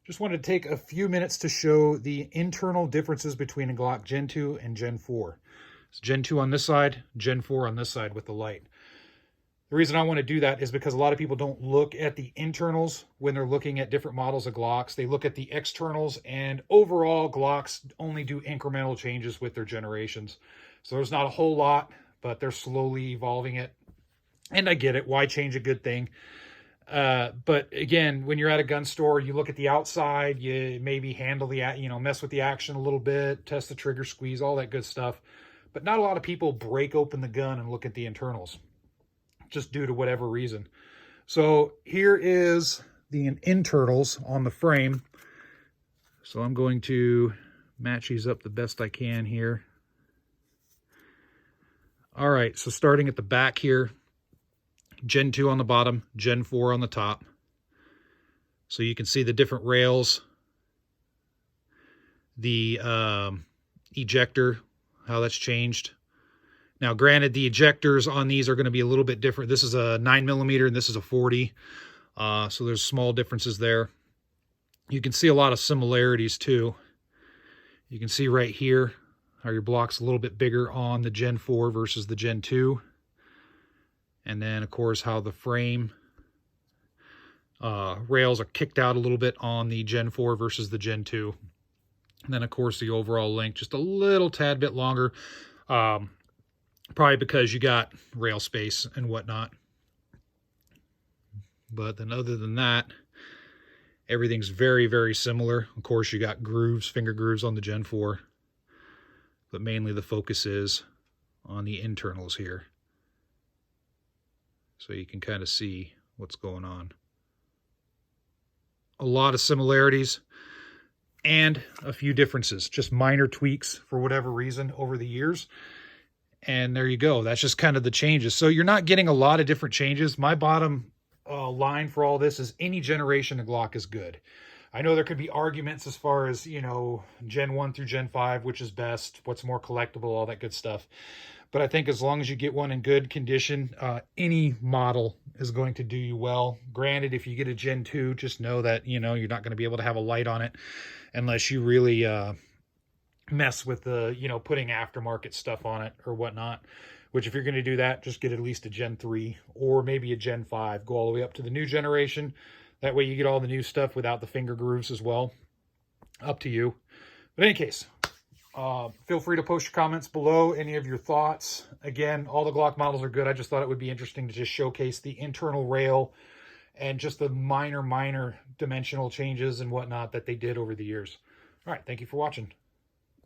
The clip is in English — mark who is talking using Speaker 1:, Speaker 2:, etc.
Speaker 1: Just wanted to take a few minutes to show the internal differences between a Glock Gen 2 and Gen 4. It's Gen 2 on this side, Gen 4 on this side with the light. The reason I want to do that is because a lot of people don't look at the internals when they're looking at different models of Glocks. They look at the externals, and overall Glocks only do incremental changes with their generations. So there's not a whole lot, but they're slowly evolving it. And I get it. Why change a good thing? But again, when you're at a gun store, you look at the outside, you maybe handle the, mess with the action a little bit, test the trigger squeeze, all that good stuff. But not a lot of people break open the gun and look at the internals, just due to whatever reason. So here is the internals on the frame. So I'm going to match these up the best I can here. All right, so starting at the back here, Gen 2 on the bottom, Gen 4 on the top. So you can see the different rails, the ejector, how that's changed. Now, granted, the ejectors on these are going to be a little bit different. This is a 9mm and this is a 40. So there's small differences there. You can see a lot of similarities too. You can see right here how your block's a little bit bigger on the Gen 4 versus the Gen 2. And then, of course, how the frame rails are kicked out a little bit on the Gen 4 versus the Gen 2. And then, of course, the overall length just a little tad bit longer. Probably because you got rail space and whatnot. But then other than that, everything's very, very similar. Of course, you got grooves, finger grooves on the Gen 4. But mainly the focus is on the internals here. So you can kind of see what's going on. A lot of similarities and a few differences. Just minor tweaks for whatever reason over the years. And there you go. That's just kind of the changes. So you're not getting a lot of different changes. My bottom line for all this is any generation of Glock is good. I know there could be arguments as far as, Gen 1 through Gen 5, which is best, what's more collectible, all that good stuff. But I think as long as you get one in good condition, any model is going to do you well. Granted, if you get a Gen 2, just know that, you're not going to be able to have a light on it unless you really mess with the, putting aftermarket stuff on it or whatnot. Which if you're going to do that, just get at least a Gen 3 or maybe a Gen 5. Go all the way up to the new generation. That way you get all the new stuff without the finger grooves as well. Up to you. But in any case, feel free to post your comments below, any of your thoughts. Again, all the Glock models are good. I just thought it would be interesting to just showcase the internal rail and just the minor dimensional changes and whatnot that they did over the years. All right, thank you for watching.